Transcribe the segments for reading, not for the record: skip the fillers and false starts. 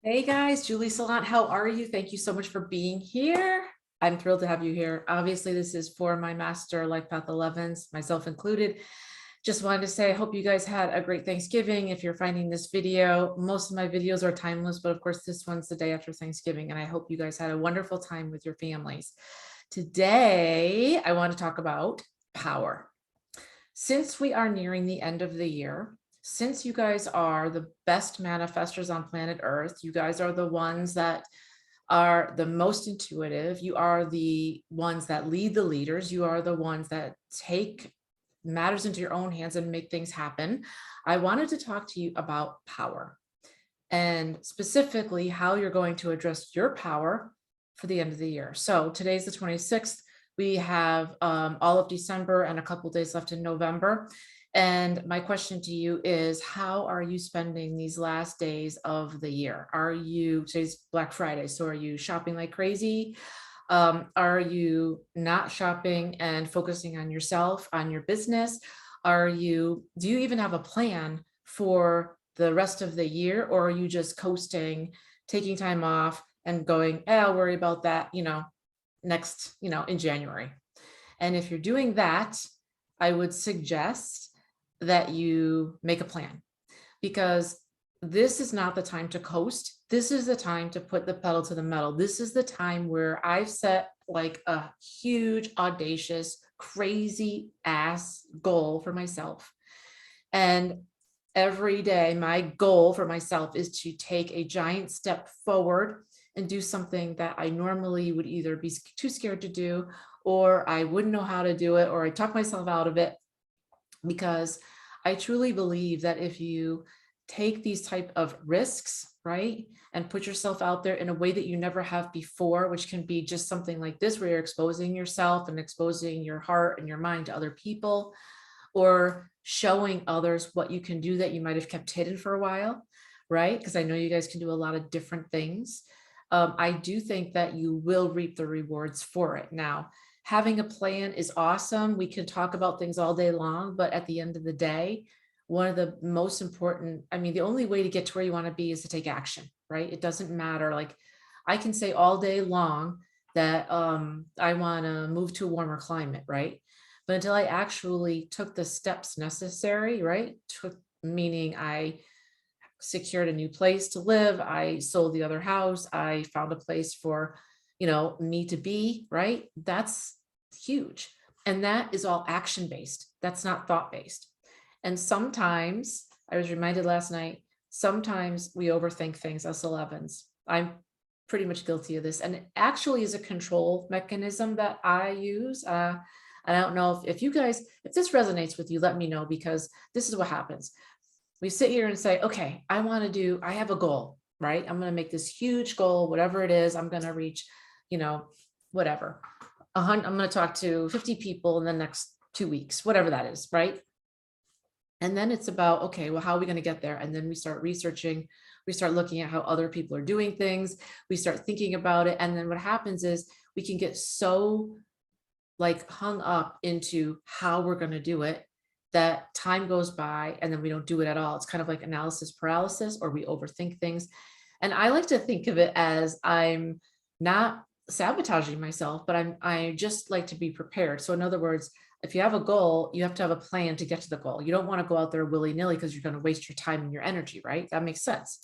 Hey guys, Julie Saillant, how are you? Thank you so much for being here. I'm thrilled to have you here. Obviously, this is for my Master Life Path 11s, myself included. Just wanted to say, I hope you guys had a great Thanksgiving. If you're finding this video, most of my videos are timeless, but of course, this one's the day after Thanksgiving, and I hope you guys had a wonderful time with your families. Today, I want to talk about power. Since we are nearing the end of the year, since you guys are the best manifestors on planet Earth, you guys are the ones that are the most intuitive, you are the ones that lead the leaders, you are the ones that take matters into your own hands and make things happen. I wanted to talk to you about power and specifically how you're going to address your power for the end of the year. So today's the 26th. We have all of December and a couple days left in November. And my question to you is, how are you spending these last days of the year? Today's Black Friday, so are you shopping like crazy? Are you not shopping and focusing on yourself, on your business? Do you even have a plan for the rest of the year, or are you just coasting, taking time off and going, I'll worry about that, next, in January? And if you're doing that, I would suggest that you make a plan, because this is not the time to coast. This is the time to put the pedal to the metal. This is the time where I've set like a huge, audacious, crazy ass goal for myself. And every day, my goal for myself is to take a giant step forward and do something that I normally would either be too scared to do, or I wouldn't know how to do it, or I talk myself out of it. Because I truly believe that if you take these type of risks, right, and put yourself out there in a way that you never have before, which can be just something like this, where you're exposing yourself and exposing your heart and your mind to other people, or showing others what you can do that you might have kept hidden for a while, right? Because I know you guys can do a lot of different things. I do think that you will reap the rewards for it. Now, having a plan is awesome. We can talk about things all day long, but at the end of the day, one of the most important, the only way to get to where you want to be is to take action, right? It doesn't matter. Like, I can say all day long that I want to move to a warmer climate, right? But until I actually took the steps necessary, right? Meaning I secured a new place to live, I sold the other house, I found a place for, me to be, right? That's huge. And that is all action-based. That's not thought-based. And sometimes, I was reminded last night, sometimes we overthink things, us 11s. I'm pretty much guilty of this. And it actually is a control mechanism that I use. And I don't know if you guys, if this resonates with you, let me know, because this is what happens. We sit here and say, okay, I have a goal, right? I'm going to make this huge goal, whatever it is. I'm going to reach, whatever. I'm going to talk to 50 people in the next 2 weeks, whatever that is, right? And then it's about, okay, well, how are we going to get there? And then we start researching, we start looking at how other people are doing things. We start thinking about it. And then what happens is we can get so like hung up into how we're going to do it that time goes by and then we don't do it at all. It's kind of like analysis paralysis, or we overthink things. And I like to think of it as, I'm not sabotaging myself, but I just like to be prepared. So in other words, if you have a goal, you have to have a plan to get to the goal. You don't want to go out there willy-nilly, because you're going to waste your time and your energy, right? That makes sense.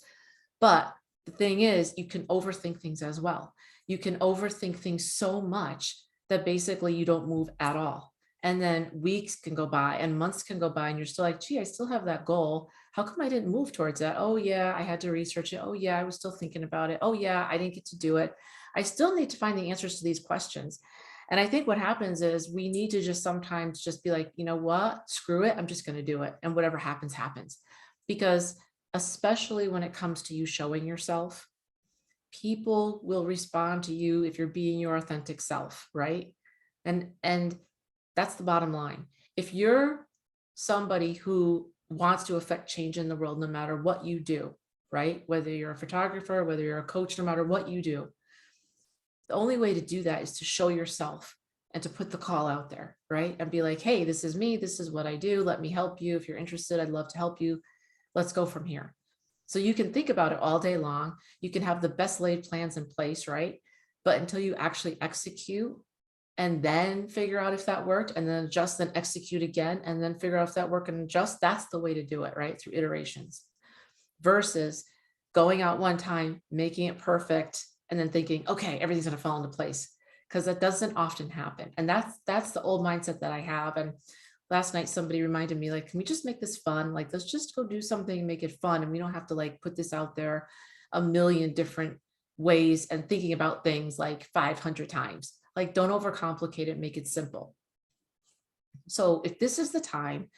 But the thing is, you can overthink things as well. You can overthink things so much that basically you don't move at all. And then weeks can go by and months can go by and you're still like, gee, I still have that goal. How come I didn't move towards that? Oh yeah, I had to research it. Oh yeah, I was still thinking about it. Oh yeah, I didn't get to do it. I still need to find the answers to these questions. And I think what happens is we need to just sometimes just be like, you know what, screw it. I'm just going to do it. And whatever happens, happens. Because especially when it comes to you showing yourself, people will respond to you if you're being your authentic self, right? And that's the bottom line. If you're somebody who wants to affect change in the world, no matter what you do, right? Whether you're a photographer, whether you're a coach, no matter what you do, the only way to do that is to show yourself and to put the call out there, right? And be like, hey, this is me. This is what I do. Let me help you. If you're interested, I'd love to help you. Let's go from here. So you can think about it all day long. You can have the best laid plans in place, right? But until you actually execute and then figure out if that worked, and then adjust, then execute again, and then figure out if that worked and adjust, that's the way to do it, right? Through iterations versus going out one time, making it perfect, and then thinking, okay, everything's going to fall into place. Because that doesn't often happen. And that's the old mindset that I have. And last night somebody reminded me, like, can we just make this fun? Like, let's just go do something and make it fun. And we don't have to like put this out there a million different ways and thinking about things like 500 times. Like, don't overcomplicate it, make it simple. So if this is the time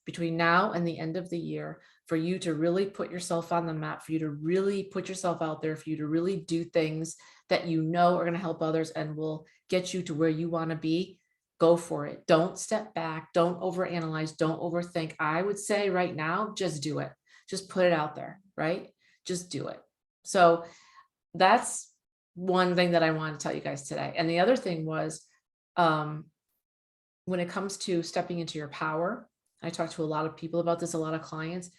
between now and the end of the year for you to really put yourself on the map, for you to really put yourself out there, for you to really do things that you know are going to help others and will get you to where you want to be, go for it. Don't step back. Don't overanalyze. Don't overthink. I would say right now, just do it. Just put it out there, right? Just do it. So that's one thing that I want to tell you guys today. And the other thing was, when it comes to stepping into your power, I talk to a lot of people about this, a lot of clients.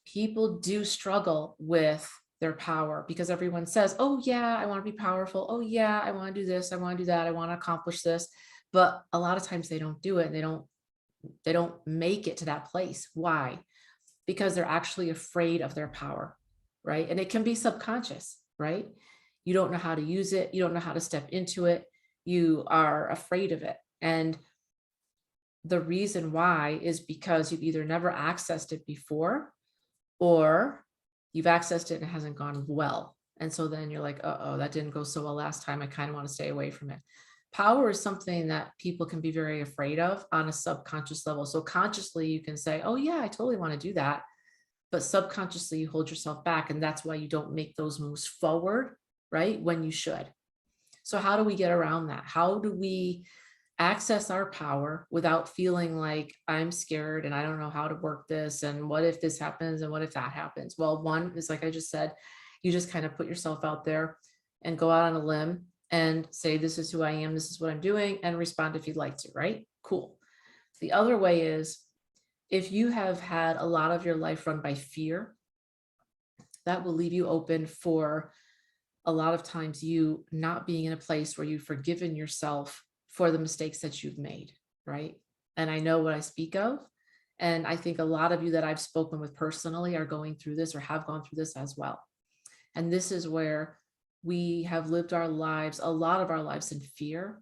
People do struggle with their power because everyone says, oh yeah, I want to be powerful. Oh yeah, I want to do this. I want to do that. I want to accomplish this. But a lot of times they don't do it. They don't make it to that place. Why? Because they're actually afraid of their power, right? And it can be subconscious, right? You don't know how to use it. You don't know how to step into it. You are afraid of it. And the reason why is because you've either never accessed it before or you've accessed it and it hasn't gone well. And so then you're like, uh-oh, that didn't go so well last time. I kind of want to stay away from it. Power is something that people can be very afraid of on a subconscious level. So consciously you can say, oh yeah, I totally want to do that. But subconsciously you hold yourself back. And that's why you don't make those moves forward, right? When you should. So how do we get around that? How do we access our power without feeling like I'm scared and I don't know how to work this? And what if this happens? And what if that happens? Well, one is, like I just said, you just kind of put yourself out there and go out on a limb and say, this is who I am. This is what I'm doing, and respond if you'd like to, right? Cool. The other way is, if you have had a lot of your life run by fear, that will leave you open for a lot of times you not being in a place where you've forgiven yourself for the mistakes that you've made, right? And I know what I speak of. And I think a lot of you that I've spoken with personally are going through this or have gone through this as well. And this is where we have lived our lives, a lot of our lives, in fear.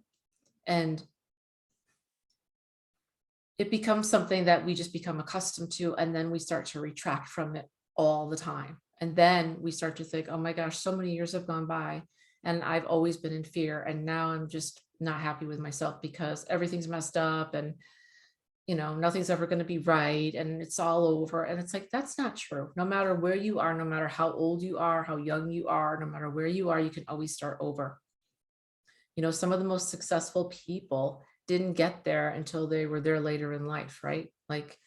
And it becomes something that we just become accustomed to. And then we start to retract from it all the time. And then we start to think, oh my gosh, so many years have gone by and I've always been in fear. And now I'm just not happy with myself because everything's messed up and, you know, nothing's ever going to be right. And it's all over. And it's like, that's not true. No matter where you are, no matter how old you are, how young you are, no matter where you are, you can always start over. You know, some of the most successful people didn't get there until they were there later in life, right? Like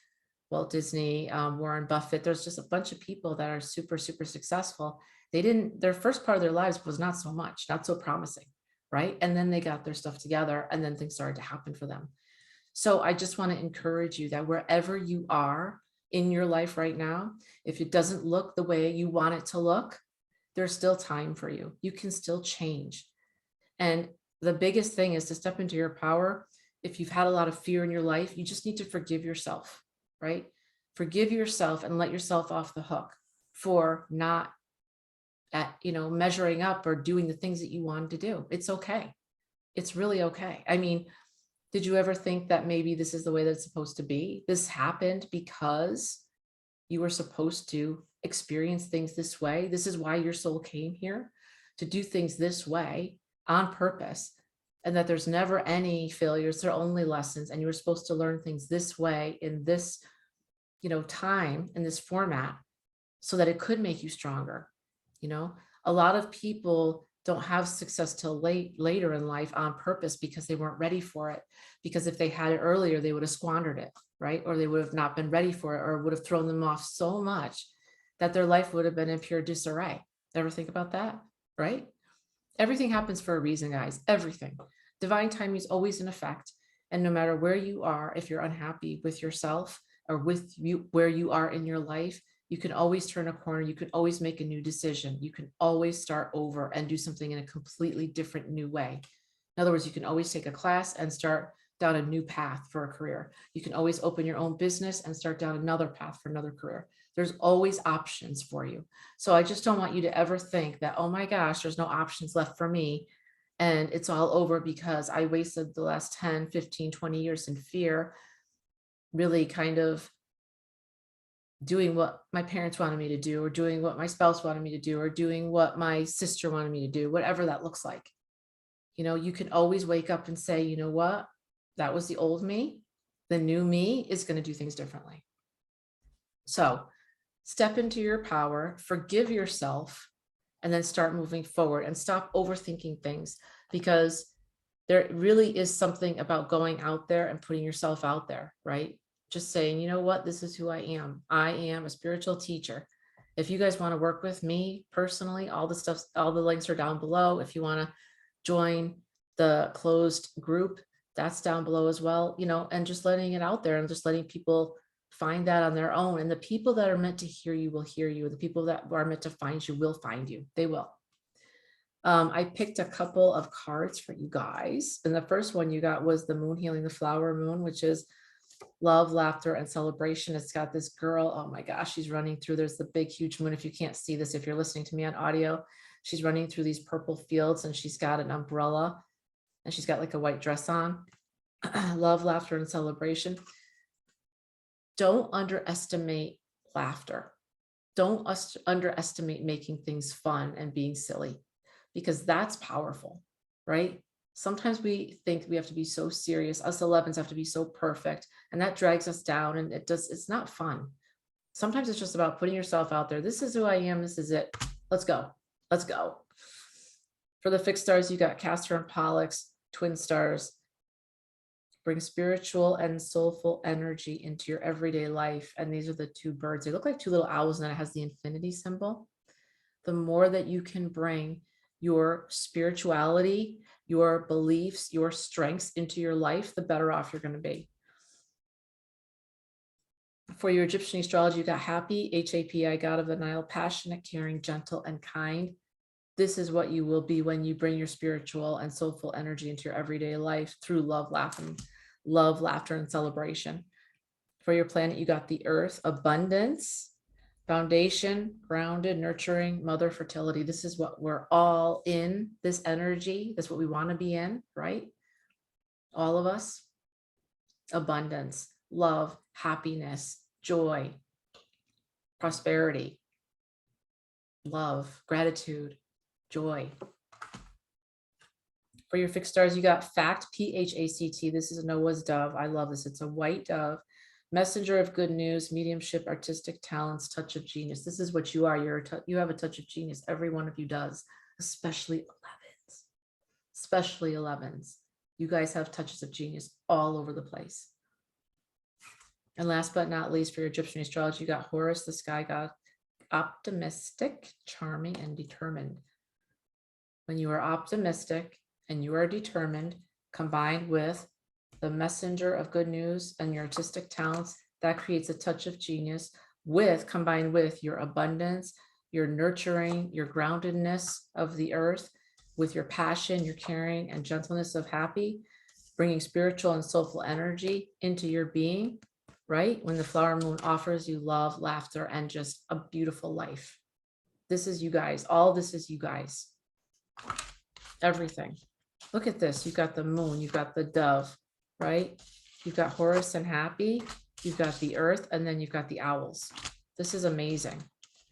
Walt Disney, Warren Buffett. There's just a bunch of people that are super, super successful. Their first part of their lives was not so much, not so promising, right? And then they got their stuff together and then things started to happen for them. So I just want to encourage you that wherever you are in your life right now, if it doesn't look the way you want it to look, there's still time for you. You can still change. And the biggest thing is to step into your power. If you've had a lot of fear in your life, you just need to forgive yourself, right? Forgive yourself and let yourself off the hook for not measuring up or doing the things that you wanted to do. It's okay. It's really okay. I mean, did you ever think that maybe this is the way that it's supposed to be? This happened because you were supposed to experience things this way. This is why your soul came here, to do things this way on purpose, and that there's never any failures. There are only lessons, and you were supposed to learn things this way in this, time, in this format, so that it could make you stronger. A lot of people don't have success till later in life on purpose because they weren't ready for it. Because if they had it earlier, they would have squandered it, right? Or they would have not been ready for it, or would have thrown them off so much that their life would have been in pure disarray. Ever think about that, right? Everything happens for a reason, guys. Everything. Divine timing is always in effect. And no matter where you are, if you're unhappy with yourself or with you, where you are in your life, You can always turn a corner. You can always make a new decision. You can always start over and do something in a completely different new way. In other words, you can always take a class and start down a new path for a career. You can always open your own business and start down another path for another career. There's always options for you. So I just don't want you to ever think that, oh my gosh, there's no options left for me and it's all over because I wasted the last 10, 15, 20 years in fear, really kind of doing what my parents wanted me to do, or doing what my spouse wanted me to do, or doing what my sister wanted me to do, whatever that looks like. You know, you can always wake up and say, you know what, that was the old me. The new me is going to do things differently. So step into your power, forgive yourself, and then start moving forward and stop overthinking things, because there really is something about going out there and putting yourself out there, right? Just saying, you know what, this is who I am. I am a spiritual teacher. If you guys want to work with me personally, all the links are down below. If you want to join the closed group, that's down below as well, you know, and just letting it out there and just letting people find that on their own. And the people that are meant to hear you will hear you. The people that are meant to find you will find you. They will. I picked a couple of cards for you guys. And the first one you got was the moon healing the flower moon, which is love, laughter, and celebration. It's got this girl. Oh my gosh, she's running through. There's the big, huge moon. If you can't see this, if you're listening to me on audio, she's running through these purple fields and she's got an umbrella and she's got like a white dress on. Love, laughter, and celebration. Don't underestimate laughter. Don't underestimate making things fun and being silly, because that's powerful, right? Sometimes we think we have to be so serious. Us 11s have to be so perfect, and that drags us down, and it's not fun. Sometimes it's just about putting yourself out there. This is who I am. This is it. Let's go. Let's go. For the fixed stars, you got Castor and Pollux, twin stars. Bring spiritual and soulful energy into your everyday life. And these are the two birds. They look like two little owls, and then it has the infinity symbol. The more that you can bring your spirituality, your beliefs, your strengths into your life, the better off you're going to be. For your Egyptian astrology, you got happy, H-A-P-I, God of the Nile, passionate, caring, gentle, and kind. This is what you will be when you bring your spiritual and soulful energy into your everyday life through love, laughter, and celebration. For your planet, you got the earth, abundance, foundation, grounded, nurturing, mother, fertility. This is what we're all in, this energy. That's what we want to be in, right? All of us. Abundance, love, happiness, joy, prosperity, love, gratitude, joy. For your fixed stars, you got fact, P-H-A-C-T. This is Noah's dove. I love this. It's a white dove. Messenger of good news, mediumship, artistic talents, touch of genius. This is what you are. You have a touch of genius. Every one of you does, especially 11s. Especially 11s. You guys have touches of genius all over the place. And last but not least, for your Egyptian astrology, you got Horus, the sky god, optimistic, charming, and determined. When you are optimistic and you are determined, combined with the messenger of good news and your artistic talents, that creates a touch of genius, combined with your abundance, your nurturing, your groundedness of the earth, with your passion, your caring, and gentleness of happy, bringing spiritual and soulful energy into your being, right? When the flower moon offers you love, laughter, and just a beautiful life. This is you guys. All this is you guys. Everything. Look at this. You've got the moon, you've got the dove, right? You've got Horus and happy, you've got the earth, and then you've got the owls. This is amazing.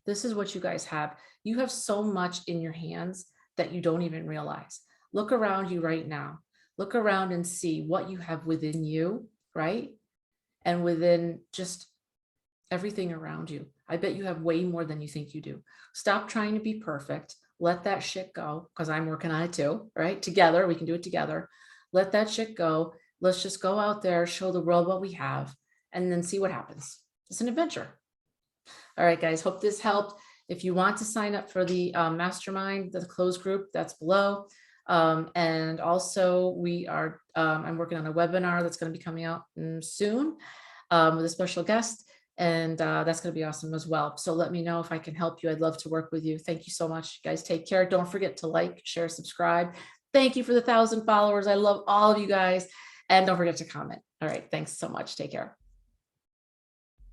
This is what you guys have. You have so much in your hands that you don't even realize. Look around you right now. Look around and see what you have within you, right? And within just everything around you. I bet you have way more than you think you do. Stop trying to be perfect. Let that shit go, because I'm working on it too, right? Together, we can do it together. Let that shit go. Let's just go out there, show the world what we have, and then see what happens. It's an adventure. All right, guys, hope this helped. If you want to sign up for the Mastermind, the closed group, that's below. And also I'm working on a webinar that's going to be coming out soon with a special guest. And that's going to be awesome as well. So let me know if I can help you. I'd love to work with you. Thank you so much, guys. Take care. Don't forget to like, share, subscribe. Thank you for the 1,000 followers. I love all of you guys. And don't forget to comment. All right. Thanks so much. Take care.